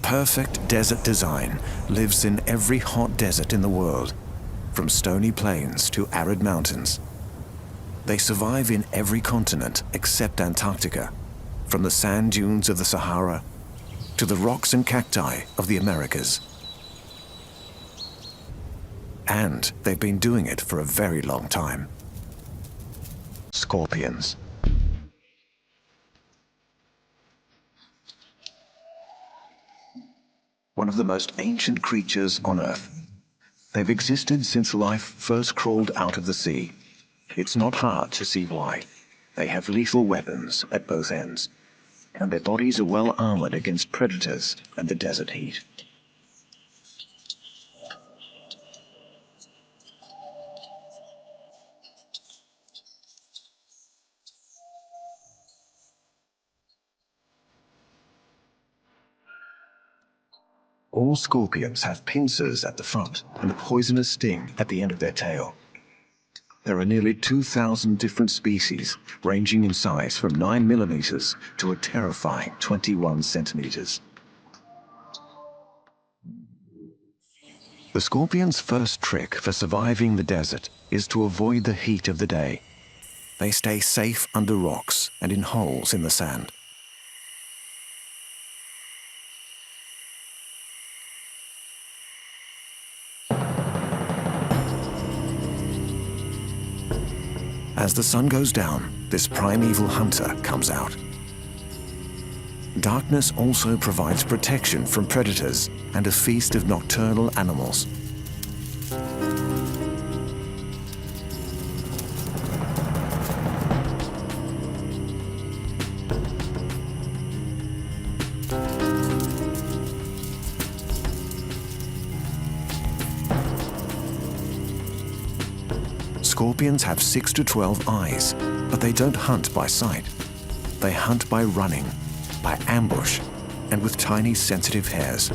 perfect desert design lives in every hot desert in the world, from stony plains to arid mountains. They survive in every continent except Antarctica, from the sand dunes of the Sahara to the rocks and cacti of the Americas. And they've been doing it for a very long time. Scorpions. One of the most ancient creatures on Earth. They've existed since life first crawled out of the sea. It's not hard to see why. They have lethal weapons at both ends, and their bodies are well armored against predators and the desert heat. All scorpions have pincers at the front and a poisonous sting at the end of their tail. There are nearly 2,000 different species, ranging in size from 9 millimeters to a terrifying 21 centimeters. The scorpion's first trick for surviving the desert is to avoid the heat of the day. They stay safe under rocks and in holes in the sand. As the sun goes down, this primeval hunter comes out. Darkness also provides protection from predators and a feast of nocturnal animals. Scorpions have 6 to 12 eyes, but they don't hunt by sight. They hunt by running, by ambush, and with tiny sensitive hairs.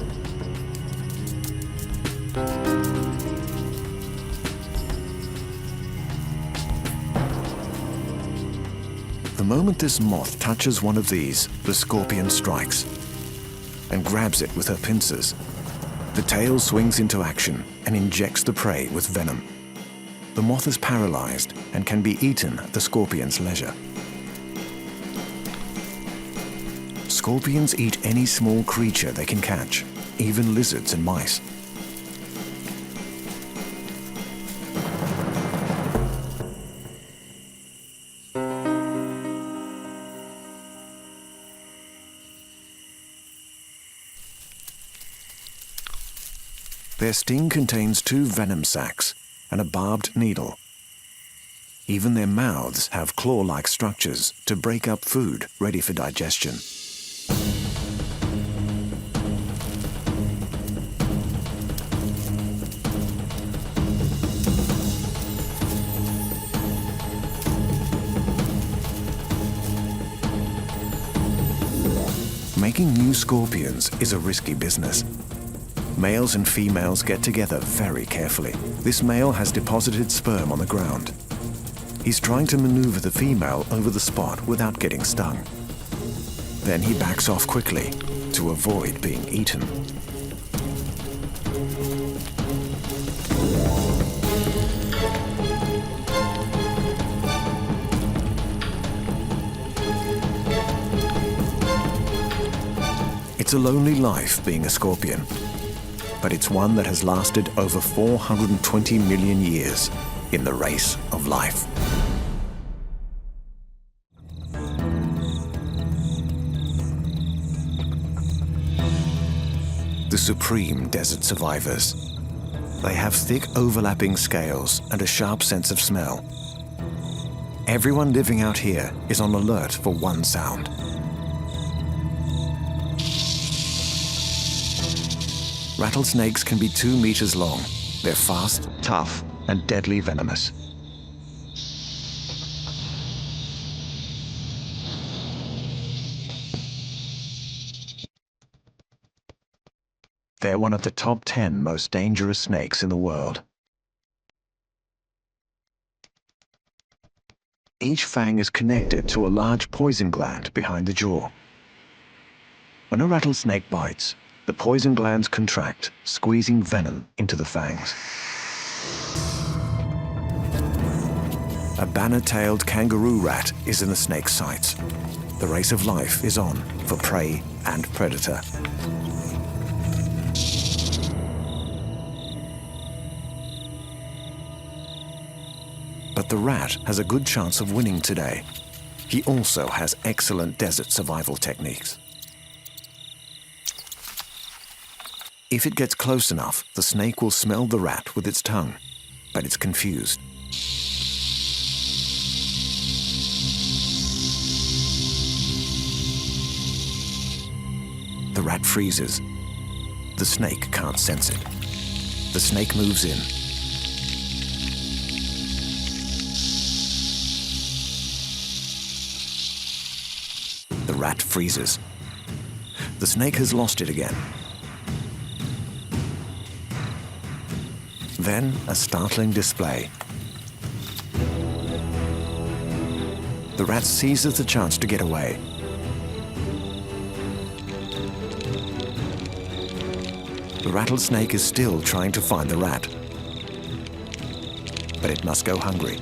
The moment this moth touches one of these, the scorpion strikes and grabs it with her pincers. The tail swings into action and injects the prey with venom. The moth is paralyzed and can be eaten at the scorpion's leisure. Scorpions eat any small creature they can catch, even lizards and mice. Their sting contains 2 venom sacs and a barbed needle. Even their mouths have claw-like structures to break up food ready for digestion. Making new scorpions is a risky business. Males and females get together very carefully. This male has deposited sperm on the ground. He's trying to maneuver the female over the spot without getting stung. Then he backs off quickly to avoid being eaten. It's a lonely life being a scorpion, but it's one that has lasted over 420 million years in the race of life. The supreme desert survivors. They have thick overlapping scales and a sharp sense of smell. Everyone living out here is on alert for one sound. Rattlesnakes can be 2 meters long. They're fast, tough, and deadly venomous. They're one of the top 10 most dangerous snakes in the world. Each fang is connected to a large poison gland behind the jaw. When a rattlesnake bites, The poison glands contract, squeezing venom into the fangs. A banner-tailed kangaroo rat is in the snake's sights. The race of life is on for prey and predator. But the rat has a good chance of winning today. He also has excellent desert survival techniques. If it gets close enough, the snake will smell the rat with its tongue, but it's confused. The rat freezes. The snake can't sense it. The snake moves in. The rat freezes. The snake has lost it again. Then a startling display. The rat seizes the chance to get away. The rattlesnake is still trying to find the rat, but it must go hungry.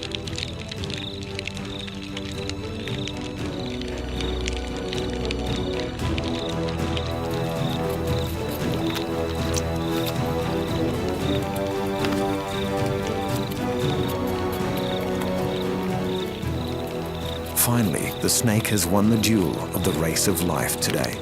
Finally, the snake has won the duel of the race of life today.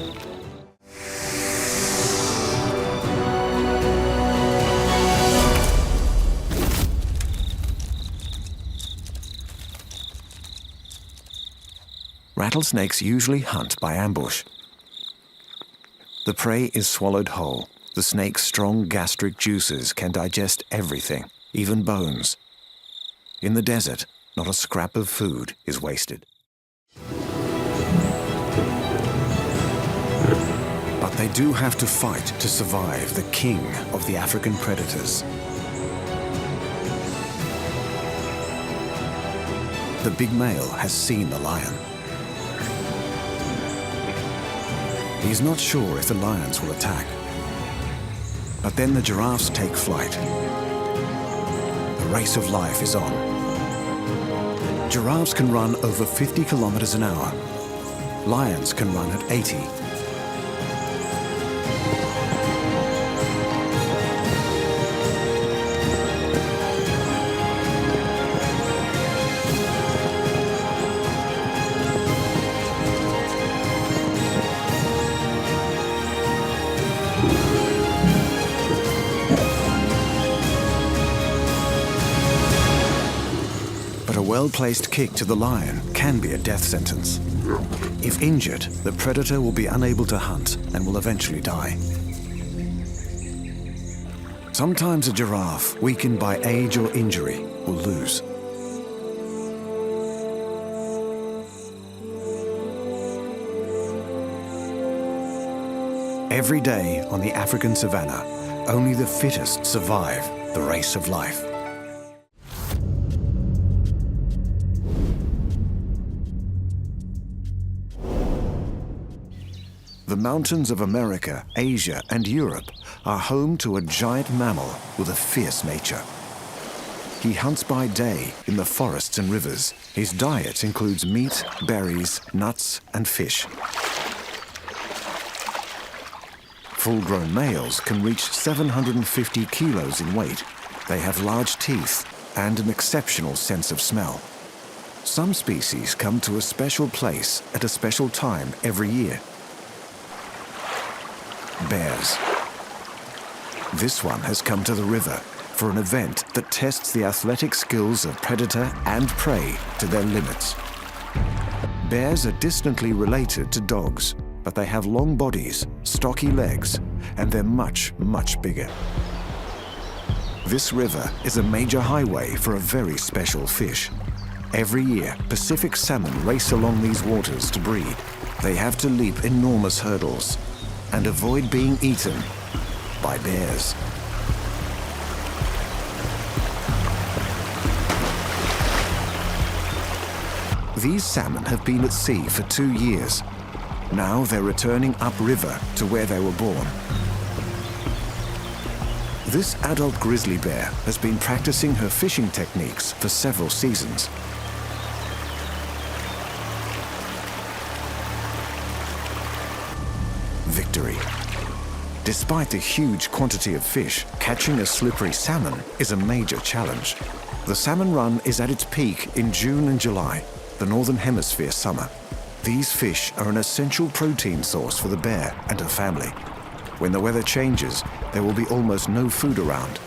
Rattlesnakes usually hunt by ambush. The prey is swallowed whole. The snake's strong gastric juices can digest everything, even bones. In the desert, not a scrap of food is wasted. But they do have to fight to survive the king of the African predators. The big male has seen the lion. He's not sure if the lions will attack. But then the giraffes take flight. The race of life is on. Giraffes can run over 50 kilometers an hour. Lions can run at 80. A well-placed kick to the lion can be a death sentence. If injured, the predator will be unable to hunt and will eventually die. Sometimes a giraffe, weakened by age or injury, will lose. Every day on the African savanna, only the fittest survive the race of life. The mountains of America, Asia, and Europe are home to a giant mammal with a fierce nature. He hunts by day in the forests and rivers. His diet includes meat, berries, nuts, and fish. Full-grown males can reach 750 kilos in weight. They have large teeth and an exceptional sense of smell. Some species come to a special place at a special time every year. Bears. This one has come to the river for an event that tests the athletic skills of predator and prey to their limits. Bears are distantly related to dogs, but they have long bodies, stocky legs, and they're much, much bigger. This river is a major highway for a very special fish. Every year, Pacific salmon race along these waters to breed. They have to leap enormous hurdles and avoid being eaten by bears. These salmon have been at sea for 2 years. Now they're returning upriver to where they were born. This adult grizzly bear has been practicing her fishing techniques for several seasons. Victory. Despite the huge quantity of fish, catching a slippery salmon is a major challenge. The salmon run is at its peak in June and July, the Northern Hemisphere summer. These fish are an essential protein source for the bear and her family. When the weather changes, there will be almost no food around.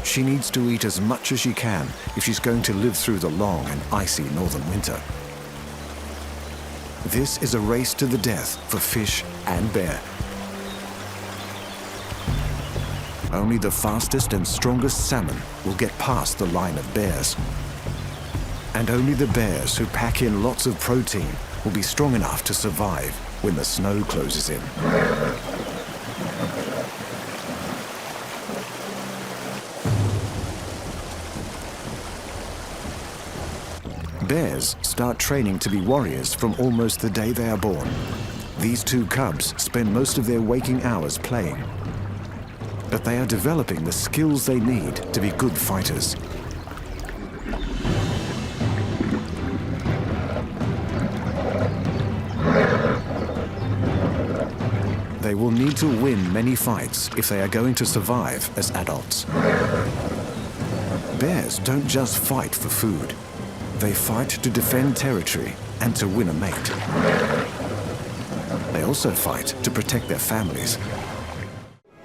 She needs to eat as much as she can if she's going to live through the long and icy northern winter. This is a race to the death for fish and bear. Only the fastest and strongest salmon will get past the line of bears. And only the bears who pack in lots of protein will be strong enough to survive when the snow closes in. Bears start training to be warriors from almost the day they are born. These two cubs spend most of their waking hours playing. But they are developing the skills they need to be good fighters. They will need to win many fights if they are going to survive as adults. Bears don't just fight for food. They fight to defend territory and to win a mate. They also fight to protect their families.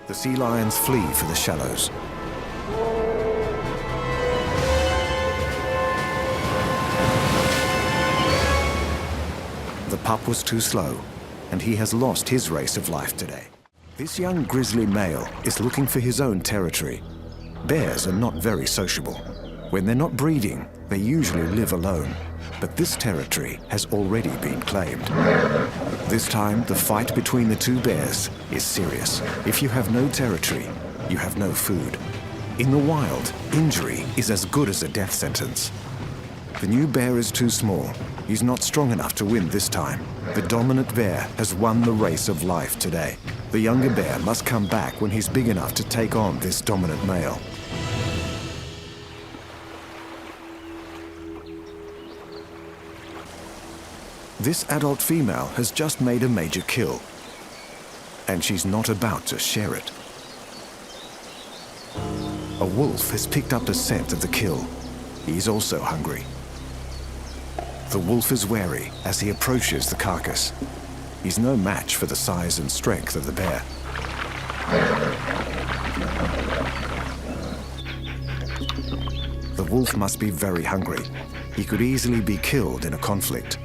The sea lions flee for the shallows. The pup was too slow, and he has lost his race of life today. This young grizzly male is looking for his own territory. Bears are not very sociable. When they're not breeding, they usually live alone. But this territory has already been claimed. This time, the fight between the two bears is serious. If you have no territory, you have no food. In the wild, injury is as good as a death sentence. The new bear is too small. He's not strong enough to win this time. The dominant bear has won the race of life today. The younger bear must come back when he's big enough to take on this dominant male. This adult female has just made a major kill, and she's not about to share it. A wolf has picked up the scent of the kill. He's also hungry. The wolf is wary as he approaches the carcass. He's no match for the size and strength of the bear. The wolf must be very hungry. He could easily be killed in a conflict.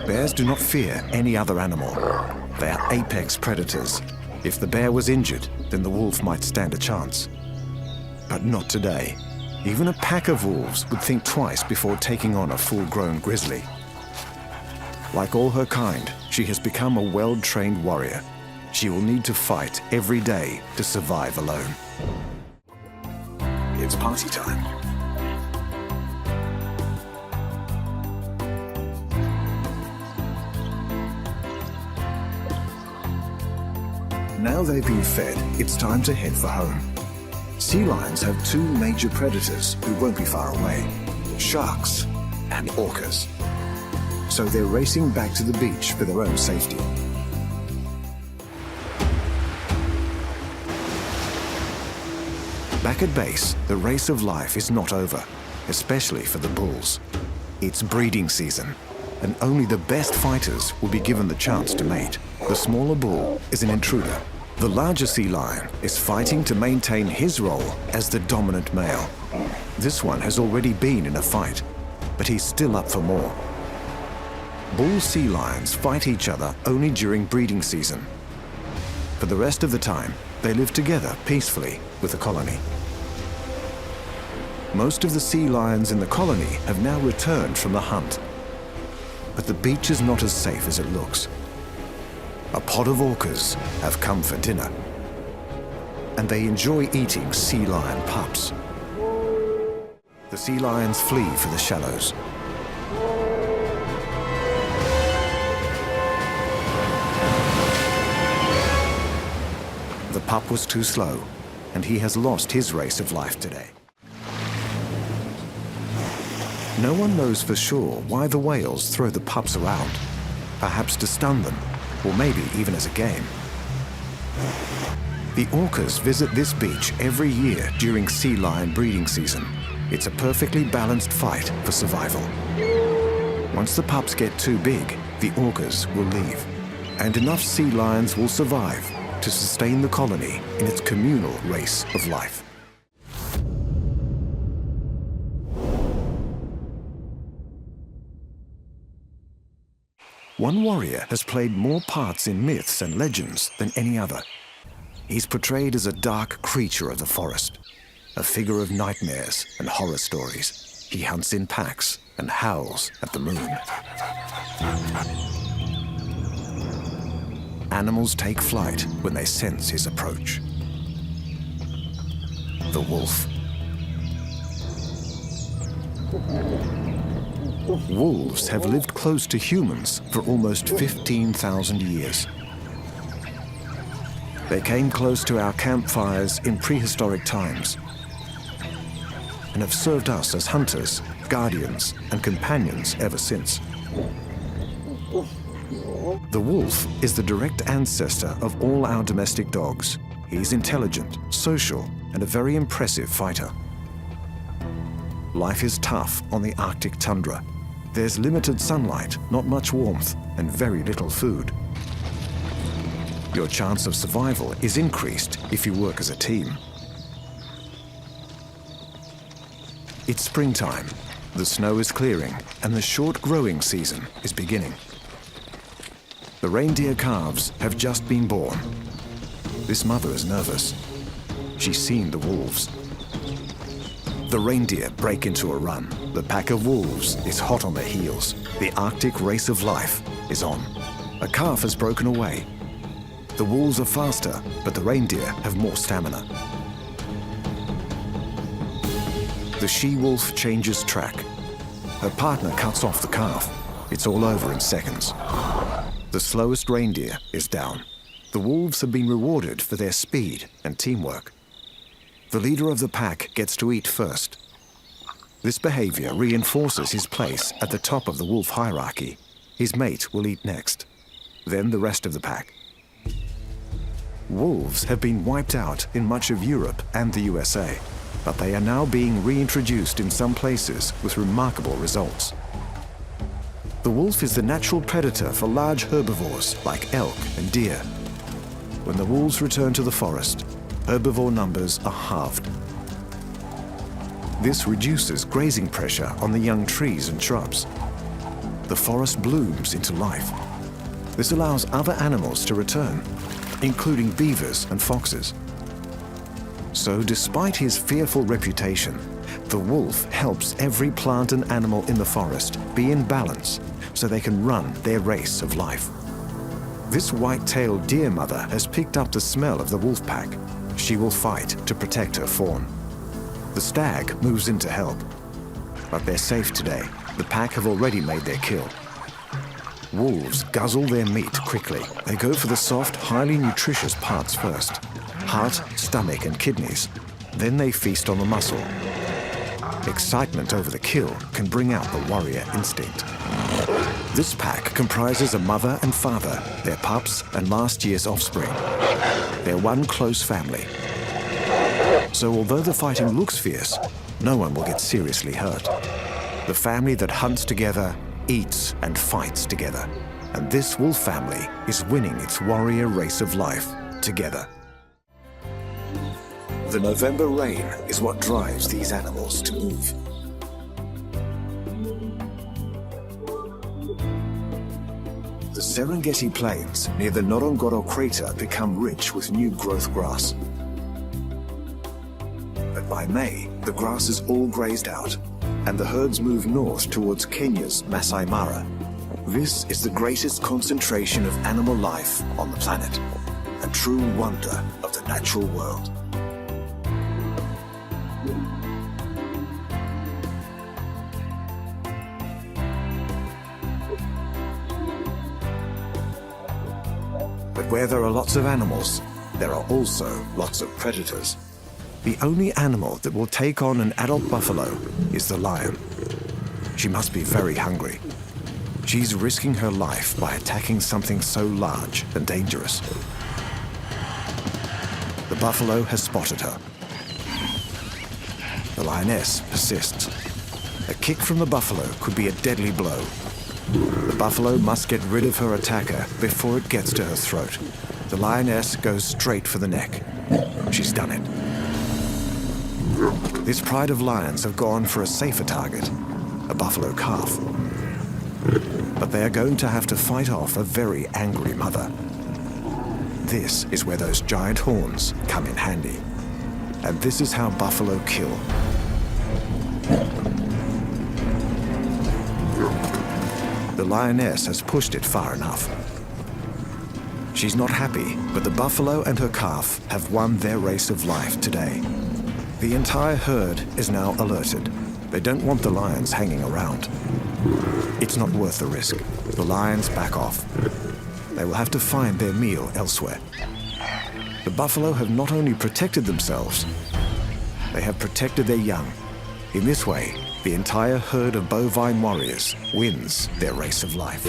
Bears do not fear any other animal. They are apex predators. If the bear was injured, then the wolf might stand a chance. But not today. Even a pack of wolves would think twice before taking on a full-grown grizzly. Like all her kind, she has become a well-trained warrior. She will need to fight every day to survive alone. It's party time. Now they've been fed, it's time to head for home. Sea lions have two major predators who won't be far away: sharks and orcas. So they're racing back to the beach for their own safety. Back at base, the race of life is not over, especially for the bulls. It's breeding season, and only the best fighters will be given the chance to mate. The smaller bull is an intruder. The larger sea lion is fighting to maintain his role as the dominant male. This one has already been in a fight, but he's still up for more. Bull sea lions fight each other only during breeding season. For the rest of the time, they live together peacefully with the colony. Most of the sea lions in the colony have now returned from the hunt. But the beach is not as safe as it looks. A pod of orcas have come for dinner, and they enjoy eating sea lion pups. The sea lions flee for the shallows. The pup was too slow, and he has lost his race of life today. No one knows for sure why the whales throw the pups around, perhaps to stun them, or maybe even as a game. The orcas visit this beach every year during sea lion breeding season. It's a perfectly balanced fight for survival. Once the pups get too big, the orcas will leave, and enough sea lions will survive to sustain the colony in its communal race of life. One warrior has played more parts in myths and legends than any other. He's portrayed as a dark creature of the forest, a figure of nightmares and horror stories. He hunts in packs and howls at the moon. Animals take flight when they sense his approach. The wolf. Wolves have lived close to humans for almost 15,000 years. They came close to our campfires in prehistoric times and have served us as hunters, guardians, and companions ever since. The wolf is the direct ancestor of all our domestic dogs. He's intelligent, social, and a very impressive fighter. Life is tough on the Arctic tundra. There's limited sunlight, not much warmth, and very little food. Your chance of survival is increased if you work as a team. It's springtime. The snow is clearing, and the short growing season is beginning. The reindeer calves have just been born. This mother is nervous. She's seen the wolves. The reindeer break into a run. The pack of wolves is hot on their heels. The Arctic race of life is on. A calf has broken away. The wolves are faster, but the reindeer have more stamina. The she-wolf changes track. Her partner cuts off the calf. It's all over in seconds. The slowest reindeer is down. The wolves have been rewarded for their speed and teamwork. The leader of the pack gets to eat first. This behavior reinforces his place at the top of the wolf hierarchy. His mate will eat next, then the rest of the pack. Wolves have been wiped out in much of Europe and the USA, but they are now being reintroduced in some places with remarkable results. The wolf is the natural predator for large herbivores like elk and deer. When the wolves return to the forest, herbivore numbers are halved. This reduces grazing pressure on the young trees and shrubs. The forest blooms into life. This allows other animals to return, including beavers and foxes. So despite his fearful reputation, the wolf helps every plant and animal in the forest be in balance so they can run their race of life. This white-tailed deer mother has picked up the smell of the wolf pack. She will fight to protect her fawn. The stag moves in to help, but they're safe today. The pack have already made their kill. Wolves guzzle their meat quickly. They go for the soft, highly nutritious parts first. Heart, stomach, and kidneys. Then they feast on the muscle. Excitement over the kill can bring out the warrior instinct. This pack comprises a mother and father, their pups, and last year's offspring. They're one close family. So although the fighting looks fierce, no one will get seriously hurt. The family that hunts together, eats and fights together. And this wolf family is winning its warrior race of life together. The November rain is what drives these animals to move. The Serengeti Plains near the Ngorongoro crater become rich with new growth grass. But by May, the grass is all grazed out, and the herds move north towards Kenya's Masai Mara. This is the greatest concentration of animal life on the planet, a true wonder of the natural world. But where there are lots of animals, there are also lots of predators. The only animal that will take on an adult buffalo is the lion. She must be very hungry. She's risking her life by attacking something so large and dangerous. The buffalo has spotted her. The lioness persists. A kick from the buffalo could be a deadly blow. The buffalo must get rid of her attacker before it gets to her throat. The lioness goes straight for the neck. She's done it. This pride of lions have gone for a safer target, a buffalo calf. But they are going to have to fight off a very angry mother. This is where those giant horns come in handy. And this is how buffalo kill. The lioness has pushed it far enough. She's not happy, but the buffalo and her calf have won their race of life today. The entire herd is now alerted. They don't want the lions hanging around. It's not worth the risk. The lions back off. They will have to find their meal elsewhere. The buffalo have not only protected themselves, they have protected their young. In this way, the entire herd of bovine warriors wins their race of life.